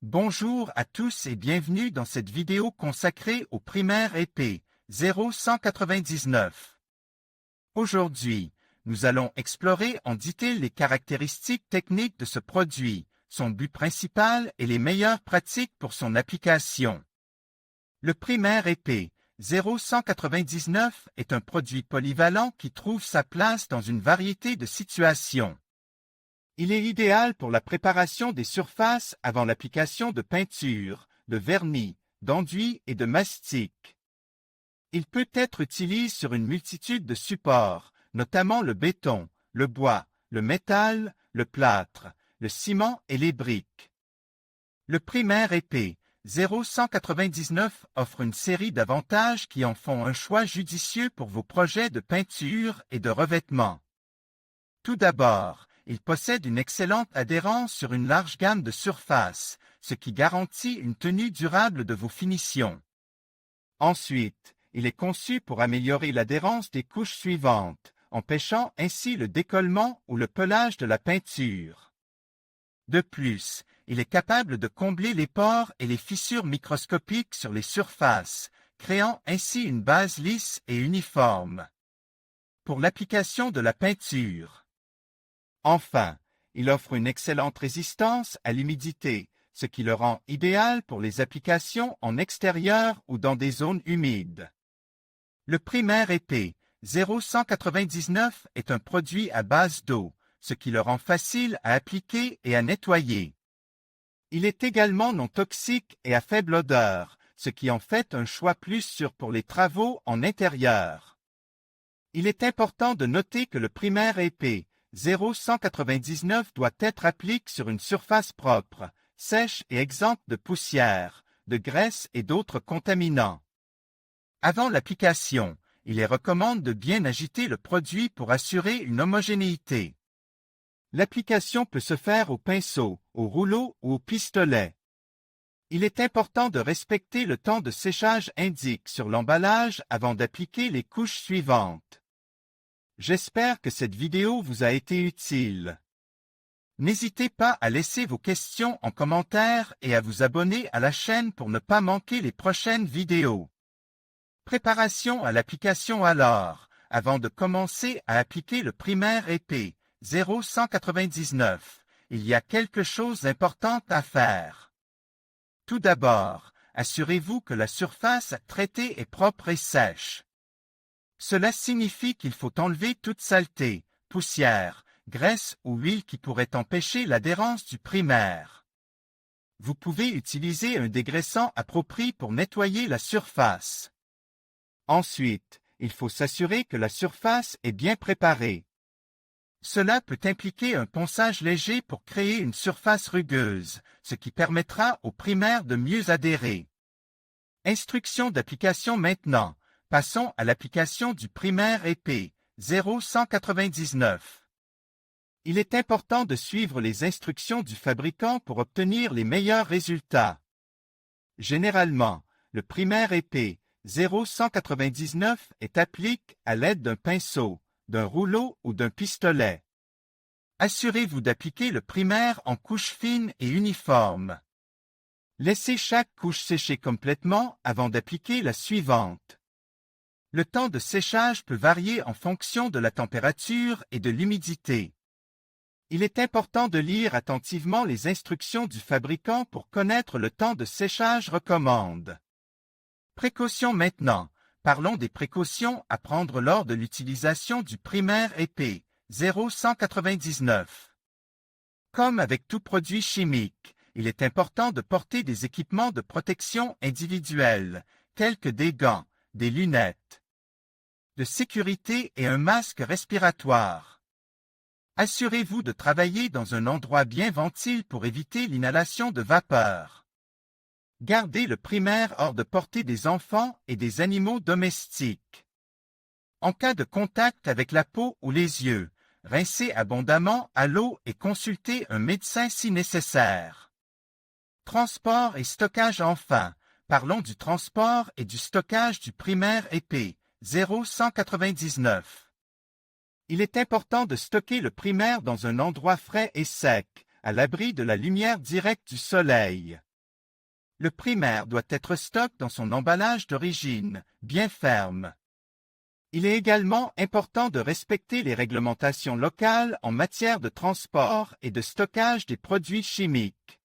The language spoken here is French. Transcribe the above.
Bonjour à tous et bienvenue dans cette vidéo consacrée au primaire épais 0199. Aujourd'hui, nous allons explorer en détail les caractéristiques techniques de ce produit, son but principal et les meilleures pratiques pour son application. Le primaire épais 0199 est un produit polyvalent qui trouve sa place dans une variété de situations. Il est idéal pour la préparation des surfaces avant l'application de peinture, de vernis, d'enduit et de mastic. Il peut être utilisé sur une multitude de supports, notamment le béton, le bois, le métal, le plâtre, le ciment et les briques. Le primaire épais 0199 offre une série d'avantages qui en font un choix judicieux pour vos projets de peinture et de revêtement. Tout d'abord, il possède une excellente adhérence sur une large gamme de surfaces, ce qui garantit une tenue durable de vos finitions. Ensuite, il est conçu pour améliorer l'adhérence des couches suivantes, empêchant ainsi le décollement ou le pelage de la peinture. De plus, il est capable de combler les pores et les fissures microscopiques sur les surfaces, créant ainsi une base lisse et uniforme. Pour l'application de la peinture. Enfin, il offre une excellente résistance à l'humidité, ce qui le rend idéal pour les applications en extérieur ou dans des zones humides. Le primaire épais 0199 est un produit à base d'eau, ce qui le rend facile à appliquer et à nettoyer. Il est également non toxique et à faible odeur, ce qui en fait un choix plus sûr pour les travaux en intérieur. Il est important de noter que le primaire épais 0199 doit être appliqué sur une surface propre, sèche et exempte de poussière, de graisse et d'autres contaminants. Avant l'application, il est recommandé de bien agiter le produit pour assurer une homogénéité. L'application peut se faire au pinceau, au rouleau ou au pistolet. Il est important de respecter le temps de séchage indiqué sur l'emballage avant d'appliquer les couches suivantes. J'espère que cette vidéo vous a été utile. N'hésitez pas à laisser vos questions en commentaire et à vous abonner à la chaîne pour ne pas manquer les prochaines vidéos. Préparation à l'application alors, avant de commencer à appliquer le primaire épais 0199, il y a quelque chose d'important à faire. Tout d'abord, assurez-vous que la surface traitée est propre et sèche. Cela signifie qu'il faut enlever toute saleté, poussière, graisse ou huile qui pourrait empêcher l'adhérence du primaire. Vous pouvez utiliser un dégraissant approprié pour nettoyer la surface. Ensuite, il faut s'assurer que la surface est bien préparée. Cela peut impliquer un ponçage léger pour créer une surface rugueuse, ce qui permettra au primaire de mieux adhérer. Instructions d'application maintenant. Passons à l'application du primaire épais 0199. Il est important de suivre les instructions du fabricant pour obtenir les meilleurs résultats. Généralement, le primaire épais 0199 est appliqué à l'aide d'un pinceau, d'un rouleau ou d'un pistolet. Assurez-vous d'appliquer le primaire en couches fines et uniformes. Laissez chaque couche sécher complètement avant d'appliquer la suivante. Le temps de séchage peut varier en fonction de la température et de l'humidité. Il est important de lire attentivement les instructions du fabricant pour connaître le temps de séchage recommandé. Précautions maintenant. Parlons des précautions à prendre lors de l'utilisation du primaire épais 0199. Comme avec tout produit chimique, il est important de porter des équipements de protection individuelle, tels que des gants, des lunettes de sécurité et un masque respiratoire. Assurez-vous de travailler dans un endroit bien ventilé pour éviter l'inhalation de vapeur. Gardez le primaire hors de portée des enfants et des animaux domestiques. En cas de contact avec la peau ou les yeux, rincez abondamment à l'eau et consultez un médecin si nécessaire. Transport et stockage enfin. Parlons du transport et du stockage du primaire épais 0199. Il est important de stocker le primaire dans un endroit frais et sec, à l'abri de la lumière directe du soleil. Le primaire doit être stock dans son emballage d'origine, bien ferme. Il est également important de respecter les réglementations locales en matière de transport et de stockage des produits chimiques.